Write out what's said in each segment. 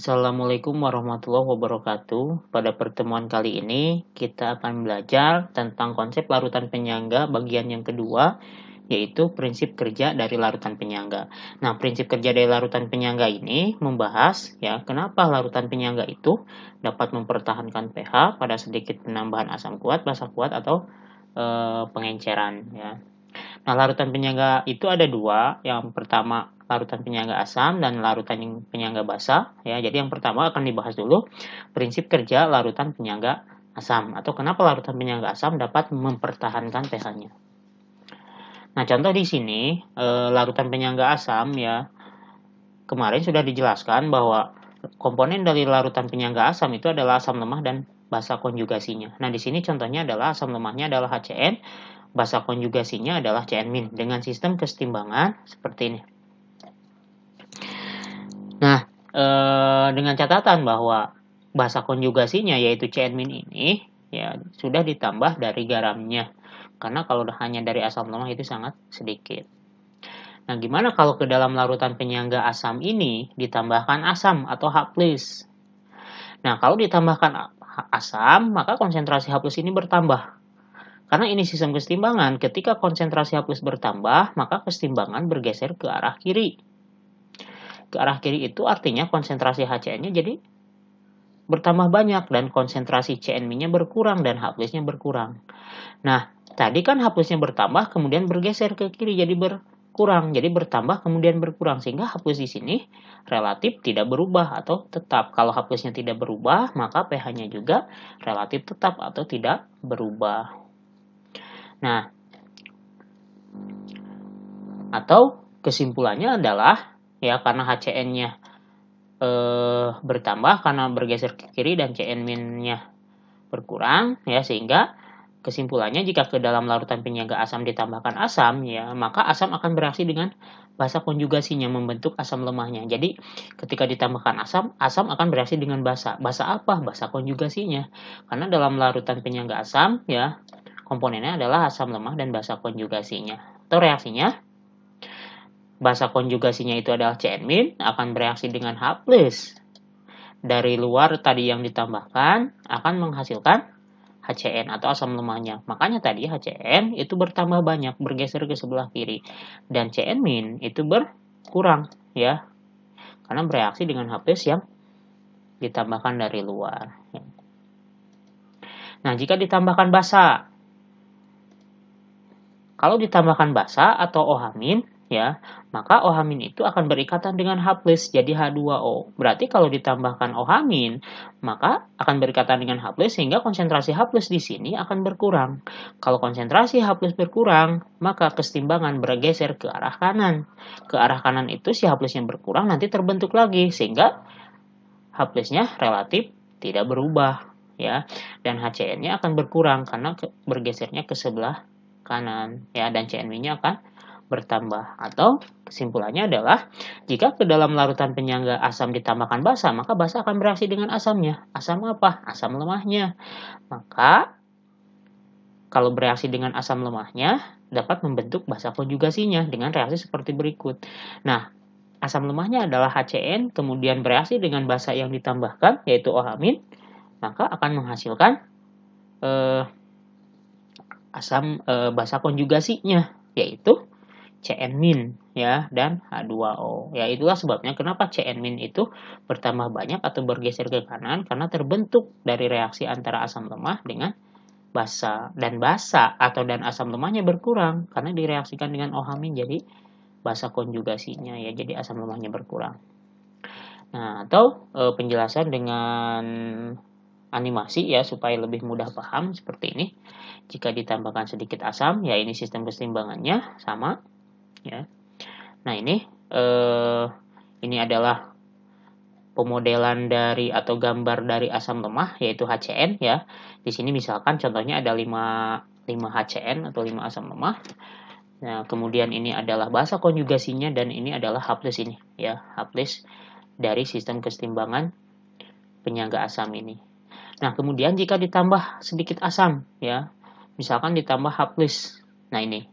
Assalamualaikum warahmatullahi wabarakatuh. Pada pertemuan kali ini, kita akan belajar tentang konsep larutan penyangga bagian yang kedua, yaitu prinsip kerja dari larutan penyangga. Nah, prinsip kerja dari larutan penyangga ini membahas ya kenapa larutan penyangga itu dapat mempertahankan pH pada sedikit penambahan asam kuat, basa kuat atau pengenceran ya. Nah, larutan penyangga itu ada dua. Yang pertama larutan penyangga asam dan larutan penyangga basa. Ya, jadi yang pertama akan dibahas dulu prinsip kerja larutan penyangga asam atau kenapa larutan penyangga asam dapat mempertahankan pH-nya. Nah, contoh di sini larutan penyangga asam ya kemarin sudah dijelaskan bahwa komponen dari larutan penyangga asam itu adalah asam lemah dan basa konjugasinya. Nah, di sini contohnya adalah asam lemahnya adalah HCN, basa konjugasinya adalah CN- dengan sistem kesetimbangan seperti ini. Nah, dengan catatan bahwa basa konjugasinya yaitu CN- ini ya sudah ditambah dari garamnya. Karena kalau hanya dari asam lemah itu sangat sedikit. Nah, gimana kalau ke dalam larutan penyangga asam ini ditambahkan asam atau H+. Nah, kalau ditambahkan asam, maka konsentrasi H+ ini bertambah. Karena ini sistem kesetimbangan, ketika konsentrasi H+ bertambah, maka kesetimbangan bergeser ke arah kiri. Ke arah kiri itu artinya konsentrasi HCN-nya jadi bertambah banyak dan konsentrasi CN-nya berkurang dan H+-nya berkurang. Nah, tadi kan H+-nya bertambah kemudian bergeser ke kiri jadi berkurang. Jadi bertambah kemudian berkurang sehingga H+ di sini relatif tidak berubah atau tetap. Kalau H+-nya tidak berubah, maka pH-nya juga relatif tetap atau tidak berubah. Nah, atau kesimpulannya adalah ya karena HCN-nya bertambah karena bergeser ke kiri dan CN-nya berkurang ya sehingga kesimpulannya jika ke dalam larutan penyangga asam ditambahkan asam ya maka asam akan bereaksi dengan basa konjugasinya membentuk asam lemahnya. Jadi ketika ditambahkan asam, asam akan bereaksi dengan basa. Basa apa? Basa konjugasinya. Karena dalam larutan penyangga asam ya komponennya adalah asam lemah dan basa konjugasinya. Atau reaksinya basa konjugasinya itu adalah CN- akan bereaksi dengan H+. Dari luar tadi yang ditambahkan akan menghasilkan HCN atau asam lemahnya. Makanya tadi HCN itu bertambah banyak, bergeser ke sebelah kiri. Dan CN- itu berkurang ya. Karena bereaksi dengan H+ yang ditambahkan dari luar. Nah, jika ditambahkan basa. Kalau ditambahkan basa atau OH- ya, maka OH- itu akan berikatan dengan H+, jadi H2O. Berarti kalau ditambahkan OH-, maka akan berikatan dengan H+, sehingga konsentrasi H+ di sini akan berkurang. Kalau konsentrasi H+ berkurang, maka kesetimbangan bergeser ke arah kanan. Ke arah kanan itu si H+-nya berkurang, nanti terbentuk lagi, sehingga H+-nya relatif tidak berubah. Ya, dan HCN-nya akan berkurang karena bergesernya ke sebelah kanan ya dan CN-nya akan bertambah. Atau kesimpulannya adalah jika ke dalam larutan penyangga asam ditambahkan basa, maka basa akan bereaksi dengan asamnya. Asam apa? Asam lemahnya. Maka kalau bereaksi dengan asam lemahnya dapat membentuk basa konjugasinya dengan reaksi seperti berikut. Nah, asam lemahnya adalah HCN kemudian bereaksi dengan basa yang ditambahkan yaitu OH-, maka akan menghasilkan asam basa konjugasinya yaitu CN- ya dan H2O. Ya itulah sebabnya kenapa CN- itu bertambah banyak atau bergeser ke kanan karena terbentuk dari reaksi antara asam lemah dengan basa dan basa atau dan asam lemahnya berkurang karena direaksikan dengan OH- jadi basa konjugasinya ya jadi asam lemahnya berkurang. Nah, atau penjelasan dengan animasi ya supaya lebih mudah paham seperti ini. Jika ditambahkan sedikit asam, ya ini sistem kesetimbangannya sama, ya. Nah ini adalah pemodelan dari atau gambar dari asam lemah yaitu HCN ya. Di sini misalkan contohnya ada 5 HCN atau 5 asam lemah. Nah, kemudian ini adalah basa konjugasinya dan ini adalah H+ ini ya, H+ dari sistem kesetimbangan penyangga asam ini. Nah, kemudian jika ditambah sedikit asam ya, misalkan ditambah H+. Nah, ini.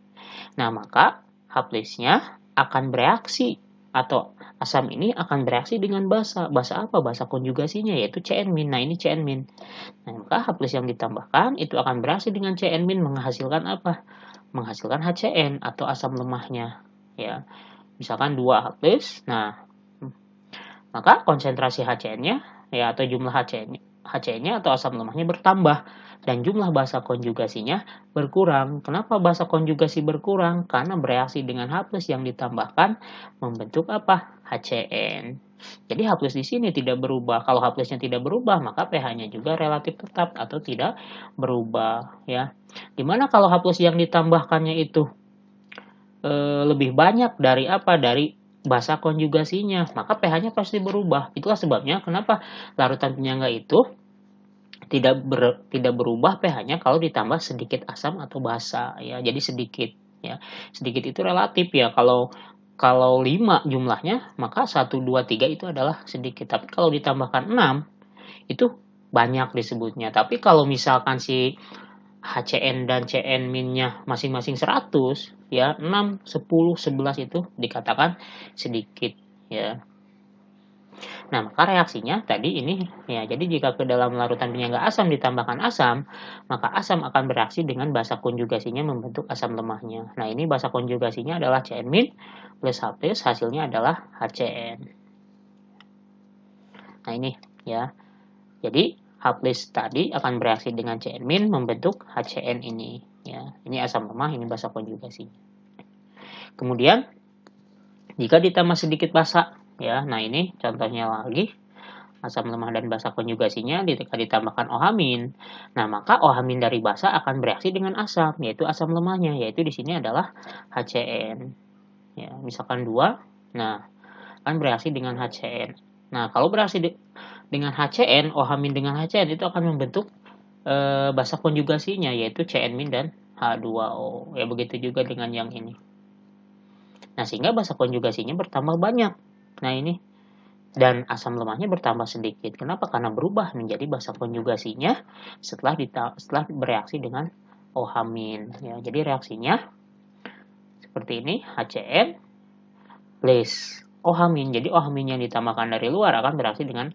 Nah, maka H+-nya akan bereaksi atau asam ini akan bereaksi dengan basa. Basa apa? Basa konjugasinya yaitu CN-. Nah, ini CN-. Nah, maka H+ yang ditambahkan itu akan bereaksi dengan CN- menghasilkan apa? Menghasilkan HCN atau asam lemahnya, ya. Misalkan 2H+. Nah, maka konsentrasi HCN-nya ya atau jumlah HCN-nya atau asam lemahnya bertambah dan jumlah basa konjugasinya berkurang. Kenapa basa konjugasi berkurang? Karena bereaksi dengan H+ yang ditambahkan membentuk apa? HCN. Jadi H+ di sini tidak berubah. Kalau H+-nya tidak berubah, maka pH-nya juga relatif tetap atau tidak berubah, ya. Dimana kalau H+ yang ditambahkannya itu lebih banyak dari apa? Dari basa konjugasinya, maka pH-nya pasti berubah. Itulah sebabnya kenapa larutan penyangga itu tidak berubah pH-nya kalau ditambah sedikit asam atau basa, ya. Jadi sedikit, ya. Sedikit itu relatif, ya. Kalau 5 jumlahnya, maka 1, 2, 3 itu adalah sedikit. Tapi kalau ditambahkan 6, itu banyak disebutnya. Tapi kalau misalkan si HCN dan CN-nya masing-masing 100, ya 6, 10, 11 itu dikatakan sedikit, ya. Nah, maka reaksinya tadi ini, ya, jadi jika ke dalam larutan penyangga asam ditambahkan asam, maka asam akan bereaksi dengan basa konjugasinya membentuk asam lemahnya. Nah, ini basa konjugasinya adalah CN- plus H+, hasilnya adalah HCN. Nah, ini, ya. Jadi H+ tadi akan bereaksi dengan CN- membentuk HCN ini, ya. Ini asam lemah, ini basa konjugasi. Kemudian jika ditambah sedikit basa, ya. Nah, ini contohnya lagi asam lemah dan basa konjugasinya jika ditambahkan OH-. Nah, maka OH- dari basa akan bereaksi dengan asam, yaitu asam lemahnya, yaitu di sini adalah HCN. Ya, misalkan 2, nah akan bereaksi dengan HCN. Nah, kalau bereaksi dengan HCN, OH- dengan HCN itu akan membentuk basa konjugasinya yaitu CN- dan H2O. Ya, begitu juga dengan yang ini. Nah, sehingga basa konjugasinya bertambah banyak. Nah, ini dan asam lemahnya bertambah sedikit. Kenapa? Karena berubah menjadi basa konjugasinya setelah bereaksi dengan OH-. Ya, jadi reaksinya seperti ini, HCN plus OH-. Jadi OH- yang ditambahkan dari luar akan bereaksi dengan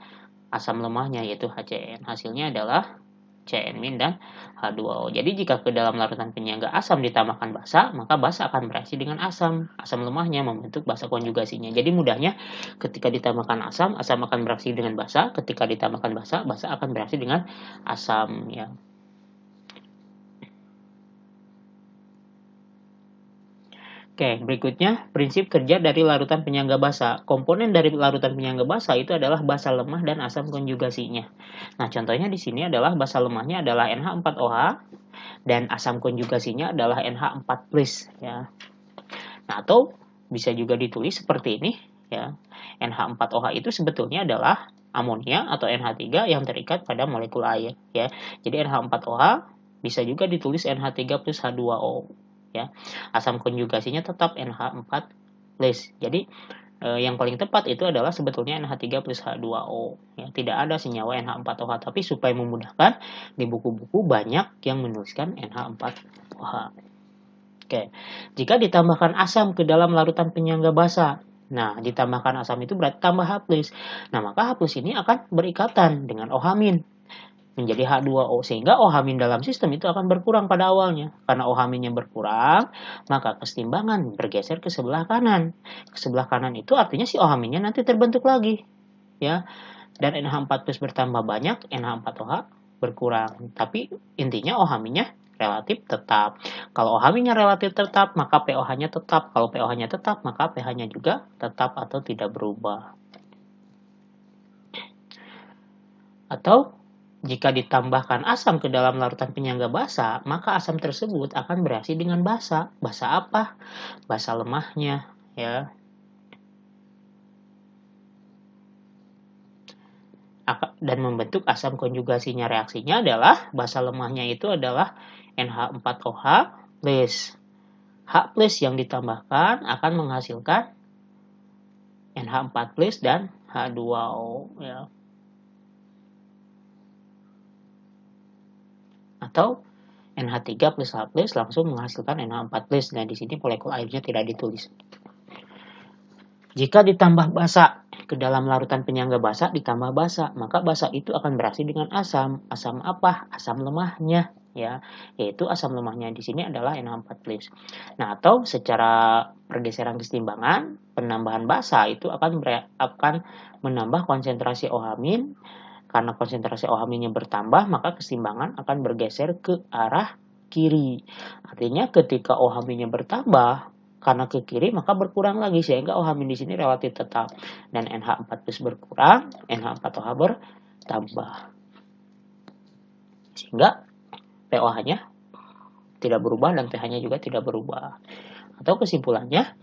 asam lemahnya yaitu HCN. Hasilnya adalah CN- dan H2O. Jadi jika ke dalam larutan penyangga asam ditambahkan basa, maka basa akan bereaksi dengan asam lemahnya membentuk basa konjugasinya. Jadi mudahnya ketika ditambahkan asam akan bereaksi dengan basa, ketika ditambahkan basa akan bereaksi dengan asam, ya. Oke, berikutnya prinsip kerja dari larutan penyangga basa. Komponen dari larutan penyangga basa itu adalah basa lemah dan asam konjugasinya. Nah, contohnya di sini adalah basa lemahnya adalah NH4OH dan asam konjugasinya adalah NH4+, ya. Nah, atau bisa juga ditulis seperti ini, ya. NH4OH itu sebetulnya adalah amonia atau NH3 yang terikat pada molekul air, ya. Jadi NH4OH bisa juga ditulis NH3 plus H2O, ya. Asam konjugasinya tetap NH4+. Jadi yang paling tepat itu adalah sebetulnya NH3 plus H2O. Ya, tidak ada senyawa NH4OH, tapi supaya memudahkan di buku-buku banyak yang menuliskan NH4OH. Oke, jika ditambahkan asam ke dalam larutan penyangga basa, nah ditambahkan asam itu berarti tambah H+. Nah, maka H+ ini akan berikatan dengan OH- menjadi H2O, sehingga OH- dalam sistem itu akan berkurang pada awalnya. Karena OH-nya berkurang, maka kesetimbangan bergeser ke sebelah kanan. Ke sebelah kanan itu artinya si OH- nanti terbentuk lagi, ya. Dan NH4+ bertambah banyak, NH4OH berkurang. Tapi intinya OH- relatif tetap. Kalau OH- relatif tetap, maka pOH-nya tetap. Kalau pOH-nya tetap, maka pH-nya juga tetap atau tidak berubah. Atau jika ditambahkan asam ke dalam larutan penyangga basa, maka asam tersebut akan bereaksi dengan basa. Basa apa? Basa lemahnya, ya. Dan membentuk asam konjugasinya. Reaksinya adalah basa lemahnya itu adalah NH4OH plus H+ yang ditambahkan akan menghasilkan NH4+ dan H2O, ya. Atau NH3 plus H+ langsung menghasilkan NH4+. Nah, di sini molekul airnya tidak ditulis. Jika ditambah basa ke dalam larutan penyangga basa ditambah basa, maka basa itu akan bereaksi dengan asam. Asam apa? Asam lemahnya, ya, yaitu asam lemahnya di sini adalah NH4+. Nah, atau secara pergeseran kesetimbangan, penambahan basa itu akan menambah konsentrasi OH-. Karena konsentrasi OH-nya bertambah, maka kesetimbangan akan bergeser ke arah kiri. Artinya ketika OH-nya bertambah karena ke kiri, maka berkurang lagi sehingga OH- di sini relatif tetap dan NH4+ berkurang, NH4OH bertambah. Sehingga pOH-nya tidak berubah dan pH-nya juga tidak berubah. Atau kesimpulannya,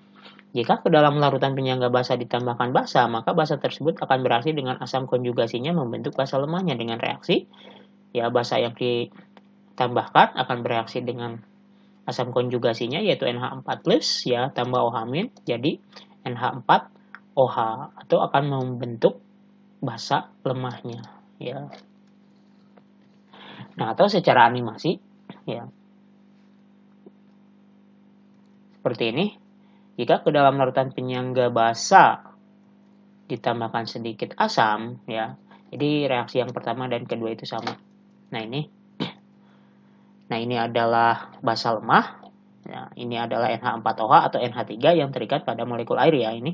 jika ke dalam larutan penyangga basa ditambahkan basa, maka basa tersebut akan bereaksi dengan asam konjugasinya membentuk basa lemahnya dengan reaksi. Ya, basa yang ditambahkan akan bereaksi dengan asam konjugasinya yaitu NH4+ ya tambah OH- jadi NH4OH atau akan membentuk basa lemahnya ya. Nah, atau secara animasi ya. Seperti ini. Jika ke dalam larutan penyangga basa ditambahkan sedikit asam ya. Jadi reaksi yang pertama dan kedua itu sama. Nah, ini adalah basa lemah. Ya, ini adalah NH4OH atau NH3 yang terikat pada molekul air ya. Ini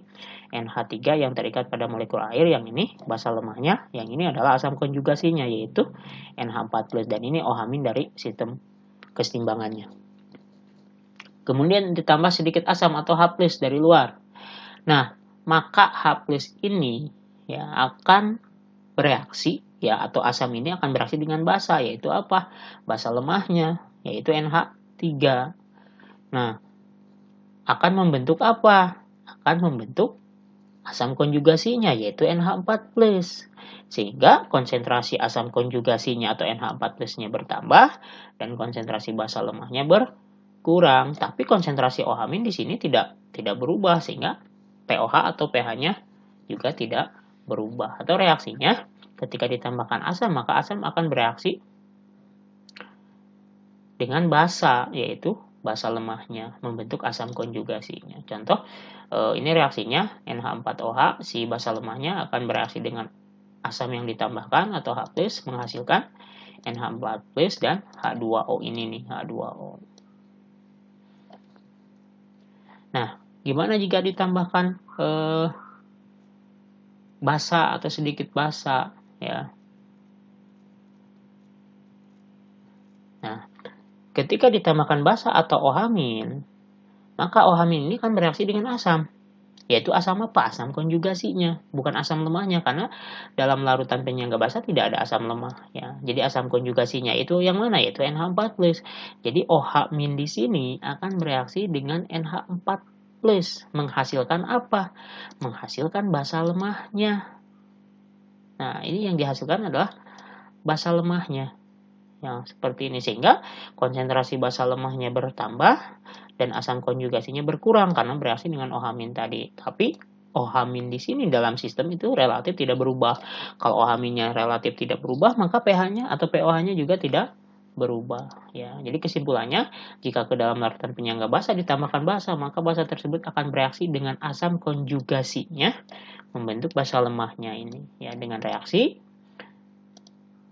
NH3 yang terikat pada molekul air, yang ini basa lemahnya, yang ini adalah asam konjugasinya yaitu NH4+, dan ini OH- dari sistem kesetimbangannya. Kemudian ditambah sedikit asam atau H+ dari luar. Nah, maka H+ ini ya akan bereaksi ya, atau asam ini akan bereaksi dengan basa, yaitu apa? Basa lemahnya yaitu NH3. Nah, akan membentuk apa? Akan membentuk asam konjugasinya yaitu NH4+. Sehingga konsentrasi asam konjugasinya atau NH4+-nya bertambah dan konsentrasi basa lemahnya berkurang. Tapi konsentrasi OH- di sini tidak berubah sehingga pOH atau pH-nya juga tidak berubah. Atau reaksinya ketika ditambahkan asam, maka asam akan bereaksi dengan basa yaitu basa lemahnya membentuk asam konjugasinya. Contoh, ini reaksinya NH4OH, si basa lemahnya akan bereaksi dengan asam yang ditambahkan atau H+ menghasilkan NH4+ dan H2O ini nih, H2O. Nah, gimana jika ditambahkan basa atau sedikit basa ya? Nah, ketika ditambahkan basa atau OH-, maka OH- ini kan bereaksi dengan asam. Yaitu asam apa? Asam konjugasinya, bukan asam lemahnya, karena dalam larutan penyangga basa tidak ada asam lemah ya. Jadi asam konjugasinya itu yang mana? Yaitu NH4+. Jadi OH- di sini akan bereaksi dengan NH4+, menghasilkan apa? Menghasilkan basa lemahnya. Nah, ini yang dihasilkan adalah basa lemahnya. Yang seperti ini, sehingga konsentrasi basa lemahnya bertambah dan asam konjugasinya berkurang karena bereaksi dengan OH- tadi. Tapi OH- di sini dalam sistem itu relatif tidak berubah. Kalau OH-nya relatif tidak berubah, maka pH-nya atau pOH-nya juga tidak berubah ya. Jadi kesimpulannya, jika ke dalam larutan penyangga basa ditambahkan basa, maka basa tersebut akan bereaksi dengan asam konjugasinya membentuk basa lemahnya ini ya, dengan reaksi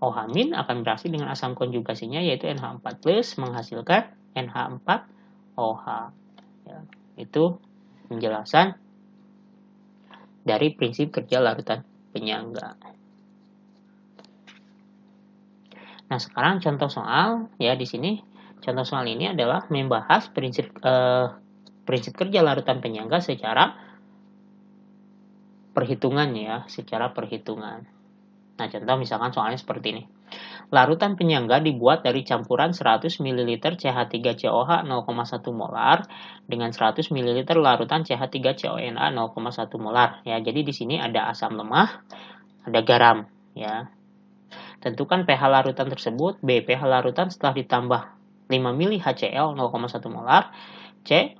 OH- akan bereaksi dengan asam konjugasinya yaitu NH4+ menghasilkan NH4OH. Ya, itu penjelasan dari prinsip kerja larutan penyangga. Nah, sekarang contoh soal ya, di sini contoh soal ini adalah membahas prinsip kerja larutan penyangga secara perhitungan ya, secara perhitungan. Nah, contoh misalkan soalnya seperti ini. Larutan penyangga dibuat dari campuran 100 ml CH3COH 0,1 molar dengan 100 ml larutan CH3CONA 0,1 molar. Ya, jadi di sini ada asam lemah, ada garam. Ya, tentukan pH larutan tersebut. B. pH larutan setelah ditambah 5 ml HCl 0,1 molar. C.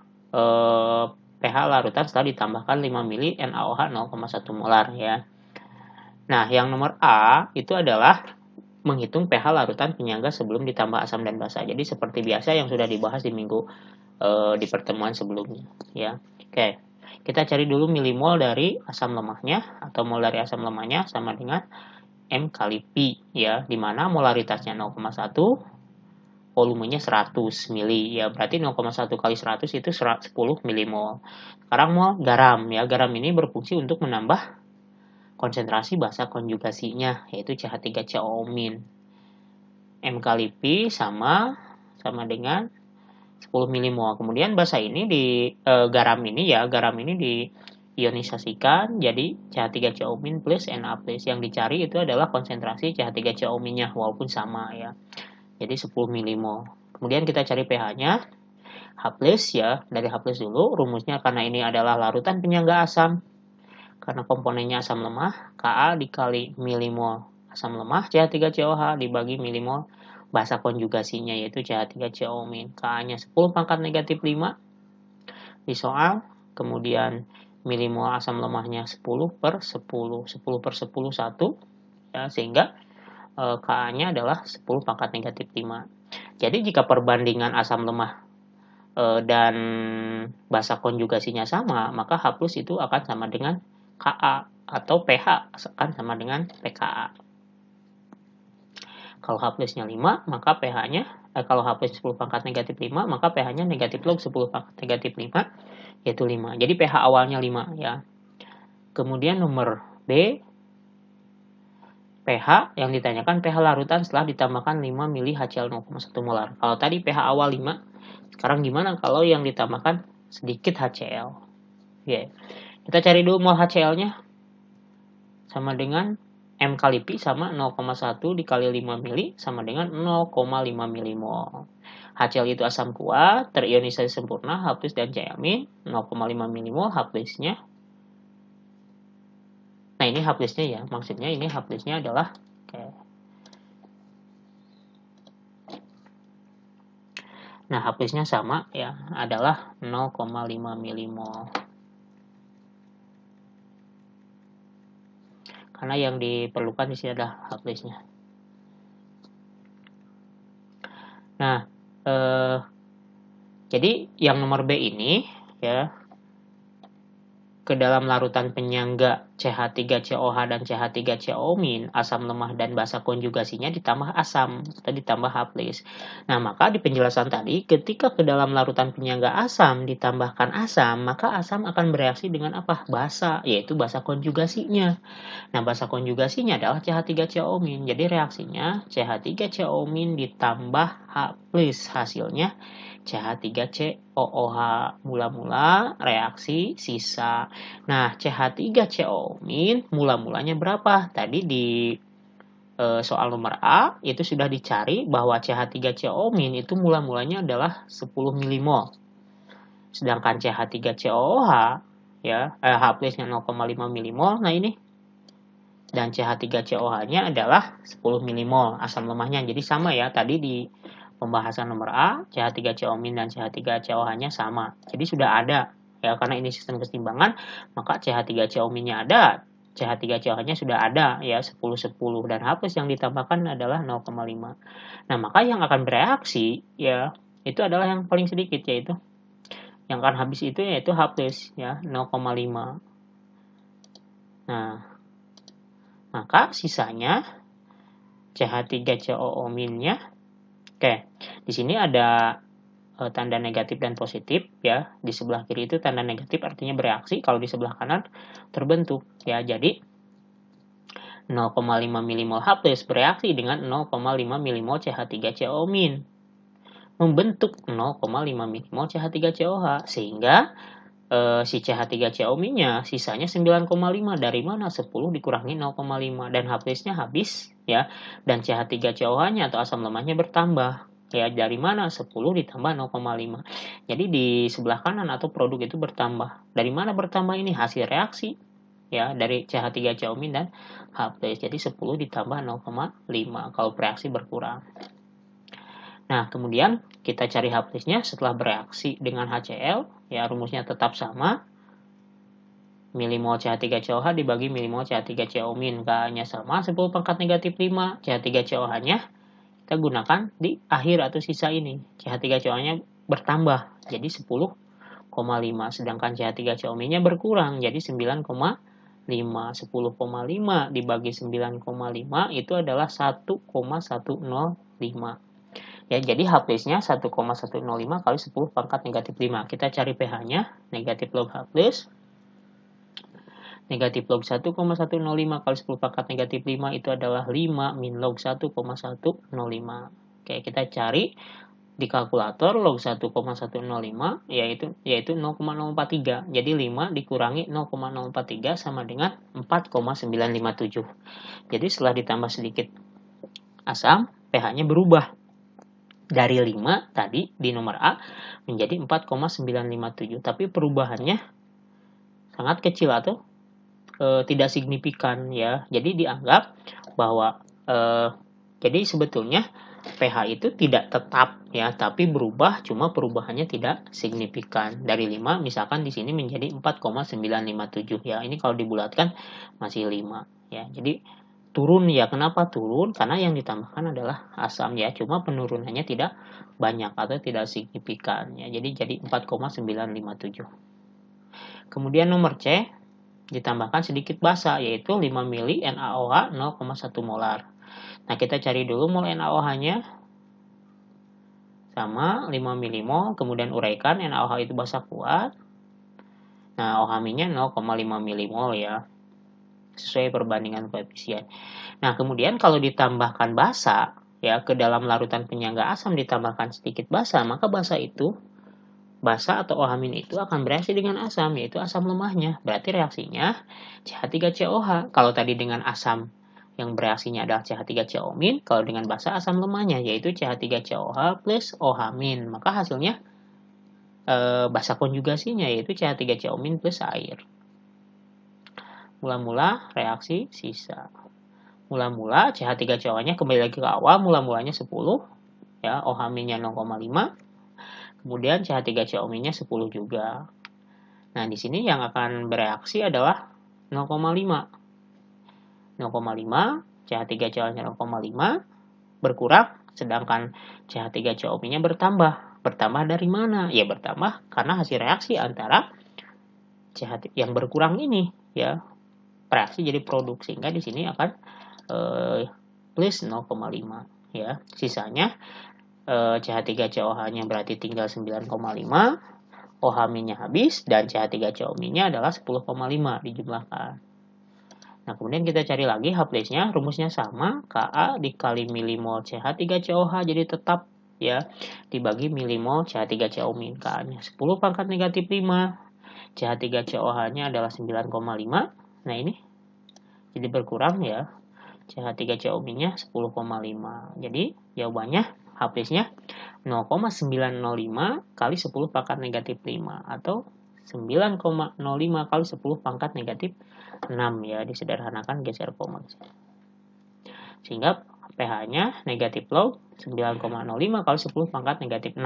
pH larutan setelah ditambahkan 5 ml NaOH 0,1 molar. Ya. Nah, yang nomor A itu adalah menghitung pH larutan penyangga sebelum ditambah asam dan basa. Jadi seperti biasa yang sudah dibahas di pertemuan sebelumnya, ya. Oke. Kita cari dulu milimol dari asam lemahnya, atau mol dari asam lemahnya sama dengan M kali Pi, ya, dimana molaritasnya 0,1, volumenya 100 mili, ya, berarti 0,1 kali 100 itu 10 milimol. Sekarang mol garam, ya, garam ini berfungsi untuk menambah konsentrasi basa konjugasinya, yaitu CH3COO-. M kali Pi sama dengan 10 milimol. Kemudian basa ini garam ini di ionisasikan jadi CH3COO- plus Na+. Yang dicari itu adalah konsentrasi CH3COO-nya walaupun sama, ya. Jadi 10 milimol. Kemudian kita cari pH-nya. H+, ya. Dari H+ dulu rumusnya, karena ini adalah larutan penyangga asam. Karena komponennya asam lemah, Ka dikali milimol asam lemah CH3COH dibagi milimol basa konjugasinya, yaitu CH3COO-. Ka-nya 10 pangkat negatif 5 di soal. Kemudian milimol asam lemahnya 10 per 10, 10 per 10 1, ya, sehingga Ka-nya adalah 10 pangkat negatif 5. Jadi jika perbandingan asam lemah dan basa konjugasinya sama, maka H+ itu akan sama dengan Ka, atau pH akan sama dengan pKa. Kalau H+-nya 5, maka pH-nya, kalau H+ 10 pangkat negatif 5, maka pH-nya negatif log 10 pangkat negatif 5, yaitu 5. Jadi pH awalnya 5, ya. Kemudian nomor B, pH yang ditanyakan pH larutan setelah ditambahkan 5 mili HCl 0,1 molar. Kalau tadi pH awal 5, sekarang gimana kalau yang ditambahkan sedikit HCl? Ya. Kita cari dulu mol HCl-nya. Sama dengan M kali Pi sama 0,1 dikali 5 mili sama dengan 0,5 milimol. HCl itu asam kuat, terionisasi sempurna, H+ dan Cl-, 0,5 milimol, H+-nya. Nah, ini H+-nya, ya. Maksudnya ini H+-nya adalah Nah, H+-nya sama, ya, adalah 0,5 milimol. Karena yang diperlukan di sini adalah H+-nya. Nah, jadi yang nomor B ini, ya, ke dalam larutan penyangga CH3COH dan CH3COO-, asam lemah dan basa konjugasinya ditambah asam atau ditambah H+. Nah, maka di penjelasan tadi, ketika ke dalam larutan penyangga asam ditambahkan asam, maka asam akan bereaksi dengan apa? Basa, yaitu basa konjugasinya. Nah, basa konjugasinya adalah CH3COO-. Jadi reaksinya CH3COO- ditambah H+, hasilnya CH3COOH. Mula-mula reaksi sisa. Nah, CH3COO- mula-mulanya berapa? Tadi di soal nomor A itu sudah dicari bahwa CH3COO- itu mula-mulanya adalah 10 milimol. Sedangkan CH3COOH, ya, H+-nya 0,5 milimol. Nah, ini. Dan CH3COH-nya adalah 10 milimol asam lemahnya. Jadi sama, ya, tadi di pembahasan nomor A, CH3COO- dan CH3COH-nya sama. Jadi sudah ada, ya, karena ini sistem keseimbangan, maka CH3COO-nya ada, CH3COH-nya sudah ada, ya, 10-10, dan H+ yang ditambahkan adalah 0,5. Nah, maka yang akan bereaksi, ya, itu adalah yang paling sedikit, yaitu yang akan habis itu yaitu H+, ya, 0,5. Nah, maka sisanya CH3COO-nya. Oke, di sini ada tanda negatif dan positif, ya. Di sebelah kiri itu tanda negatif artinya bereaksi, kalau di sebelah kanan terbentuk, ya. Jadi 0,5 milimol H+ bereaksi dengan 0,5 milimol CH3COO-, membentuk 0,5 milimol CH3COH, sehingga si CH3COO-nya sisanya 9,5. Dari mana? 10 dikurangi 0,5, dan H+-nya habis, ya, dan CH3COH-nya atau asam lemahnya bertambah, ya. Dari mana? 10 ditambah 0,5. Jadi di sebelah kanan atau produk itu bertambah. Dari mana bertambah ini? Hasil reaksi, ya, dari CH3COO- dan H+. Jadi 10 ditambah 0,5 kalau reaksi berkurang. Nah, kemudian kita cari H+-nya setelah bereaksi dengan HCl, ya, rumusnya tetap sama. Milimol CH3COH dibagi milimol CH3COO-. K-nya sama, 10 pangkat negatif 5. CH3COH-nya kita gunakan di akhir atau sisa ini. CH3COH-nya bertambah, jadi 10,5 sedangkan CH3COMe-nya berkurang jadi 9,5. 10,5 dibagi 9,5 itu adalah 1,105. Ya, jadi H+-nya 1,105 kali 10 pangkat negatif 5. Kita cari pH-nya, negatif log H+, negatif log 1,105 kali 10 pangkat negatif 5 itu adalah 5 min log 1,105. Oke, kita cari di kalkulator log 1,105 yaitu 0,043. Jadi 5 dikurangi 0,043 sama dengan 4,957. Jadi setelah ditambah sedikit asam, pH-nya berubah. Dari 5 tadi di nomor A menjadi 4,957. Tapi perubahannya sangat kecil atau tidak signifikan ya. Jadi dianggap bahwa jadi sebetulnya pH itu tidak tetap ya, tapi berubah, cuma perubahannya tidak signifikan. Dari 5 misalkan di sini menjadi 4,957 ya. Ini kalau dibulatkan masih 5 ya. Jadi turun ya. Kenapa turun? Karena yang ditambahkan adalah asam ya, cuma penurunannya tidak banyak atau tidak signifikan ya. Jadi 4,957. Kemudian nomor C ditambahkan sedikit basa yaitu 5 mili NaOH 0,1 molar. Nah, kita cari dulu mol NaOH-nya sama 5 milimol, kemudian uraikan NaOH itu basa kuat. Nah, OH-nya 0,5 milimol ya, sesuai perbandingan koefisien. Nah, kemudian kalau ditambahkan basa ya ke dalam larutan penyangga asam ditambahkan sedikit basa, maka basa atau OH- itu akan bereaksi dengan asam, yaitu asam lemahnya. Berarti reaksinya CH3COH. Kalau tadi dengan asam yang bereaksinya adalah CH3CO-, kalau dengan basa asam lemahnya yaitu CH3COH plus OH-, maka hasilnya basa konjugasinya yaitu CH3CO- plus air. Mula-mula reaksi sisa. Mula-mula CH3COH-nya kembali lagi ke awal, mula-mulanya 10 ya, OH-nya 0,5. Kemudian CH3CO-nya 10 juga. Nah, di sini yang akan bereaksi adalah 0,5. 0,5, CH3COH-nya 0,5 berkurang, sedangkan CH3COMe-nya bertambah. Bertambah dari mana? Ya bertambah karena hasil reaksi antara CH yang berkurang ini ya, reaksi jadi produk, sehingga di sini akan plus 0,5 ya. Sisanya CH3COH-nya berarti tinggal 9,5, OH-nya habis dan CH3COMe-nya adalah 10,5 dijumlahkan. Nah, kemudian kita cari lagi H+-nya, rumusnya sama, Ka dikali milimol CH3COH, jadi tetap ya, dibagi milimol CH3CO-. Ka-nya 10 pangkat negatif 5, CH3COH-nya adalah 9,5, nah ini jadi berkurang ya, CH3CO-nya 10,5, jadi jawabannya H+-nya 0,905 kali 10 pangkat negatif 5, atau 9,05 kali 10 pangkat negatif 6 ya, disederhanakan geser koma. Sehingga pH-nya negatif log 9,05 kali 10 pangkat negatif 6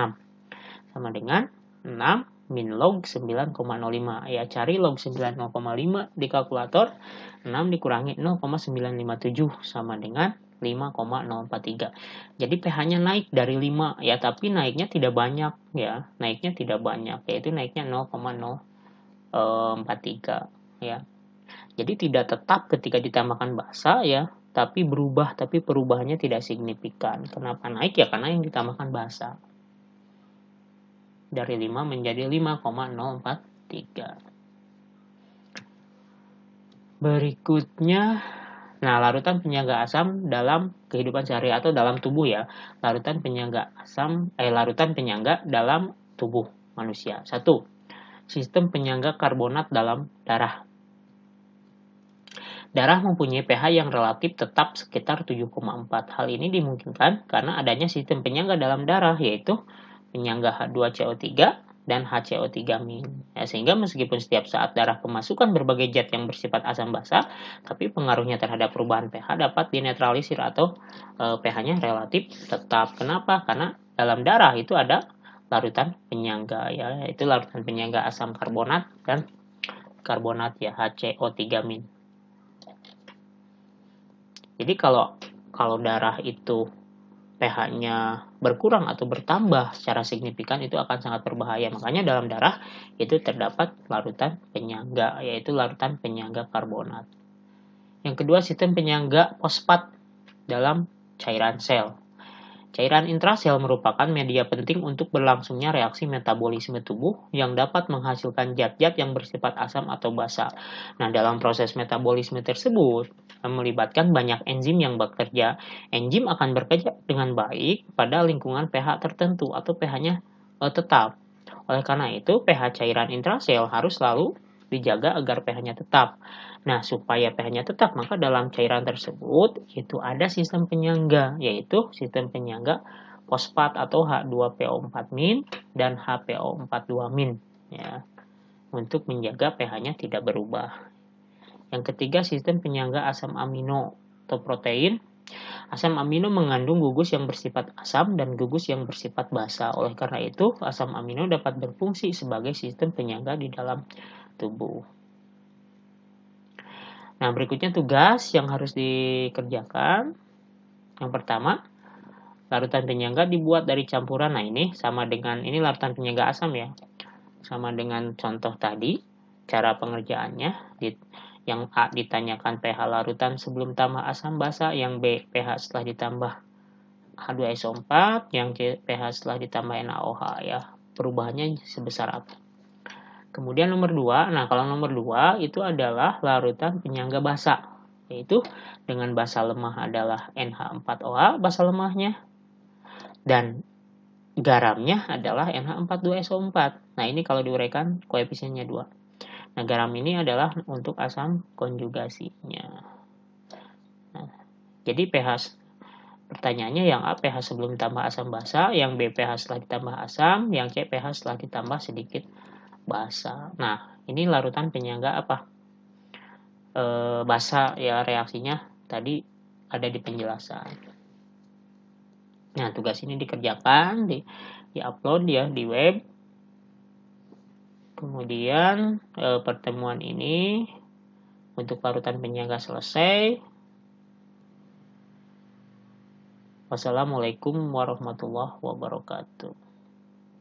sama dengan 6 min log 9,05 ya, cari log 9,05 di kalkulator. 6 dikurangi 0,957 sama dengan 5,043. Jadi pH-nya naik dari 5 ya, tapi naiknya tidak banyak ya, yaitu naiknya 0,043 ya. Jadi tidak tetap ketika ditambahkan basa ya, tapi berubah, tapi perubahannya tidak signifikan. Kenapa naik ya? Karena yang ditambahkan basa. Dari 5 menjadi 5,043. Berikutnya, nah larutan penyangga asam dalam kehidupan sehari atau dalam tubuh ya. Larutan penyangga dalam tubuh manusia. 1. Sistem penyangga karbonat dalam darah. Darah mempunyai pH yang relatif tetap sekitar 7,4. Hal ini dimungkinkan karena adanya sistem penyangga dalam darah, yaitu penyangga H2CO3 dan HCO3-. Ya, sehingga meskipun setiap saat darah kemasukan berbagai zat yang bersifat asam basa, tapi pengaruhnya terhadap perubahan pH dapat dinetralisir atau pH-nya relatif tetap. Kenapa? Karena dalam darah itu ada larutan penyangga ya, yaitu larutan penyangga asam karbonat dan karbonat ya, HCO3-. Jadi kalau darah itu pH-nya berkurang atau bertambah secara signifikan, itu akan sangat berbahaya. Makanya dalam darah itu terdapat larutan penyangga, yaitu larutan penyangga karbonat. Yang kedua, sistem penyangga fosfat dalam cairan sel. Cairan intrasel merupakan media penting untuk berlangsungnya reaksi metabolisme tubuh yang dapat menghasilkan zat-zat yang bersifat asam atau basa. Nah, dalam proses metabolisme tersebut melibatkan banyak enzim yang bekerja. Enzim akan bekerja dengan baik pada lingkungan pH tertentu atau pH-nya tetap. Oleh karena itu, pH cairan intrasel harus selalu dijaga agar pH-nya tetap. Nah, supaya pH-nya tetap, maka dalam cairan tersebut itu ada sistem penyangga, yaitu sistem penyangga fosfat atau H2PO4- dan HPO42- ya, untuk menjaga pH-nya tidak berubah. Yang ketiga, sistem penyangga asam amino atau protein. Asam amino mengandung gugus yang bersifat asam dan gugus yang bersifat basa. Oleh karena itu, asam amino dapat berfungsi sebagai sistem penyangga di dalam tubuh. Nah, berikutnya tugas yang harus dikerjakan. Yang pertama, larutan penyangga dibuat dari campuran. Nah, ini sama dengan, ini larutan penyangga asam ya. Sama dengan contoh tadi, cara pengerjaannya. Yang A ditanyakan pH larutan sebelum tambah asam basa, yang B pH setelah ditambah H2SO4, yang C pH setelah ditambah NaOH ya. Perubahannya sebesar apa? Kemudian nomor 2, nah kalau nomor 2 itu adalah larutan penyangga basa, yaitu dengan basa lemah adalah NH4OH basa lemahnya, dan garamnya adalah NH42SO4. Nah, ini kalau diuraikan koefisiennya 2. Nah, garam ini adalah untuk asam konjugasinya. Nah, jadi pH pertanyaannya yang A pH sebelum ditambah asam basa, yang B pH setelah ditambah asam, yang C pH setelah ditambah sedikit basa. Nah, ini larutan penyangga apa? Basa ya, reaksinya tadi ada di penjelasan. Nah, tugas ini dikerjakan, di-upload ya di web. Kemudian pertemuan ini untuk larutan penyangga selesai. Wassalamualaikum warahmatullahi wabarakatuh.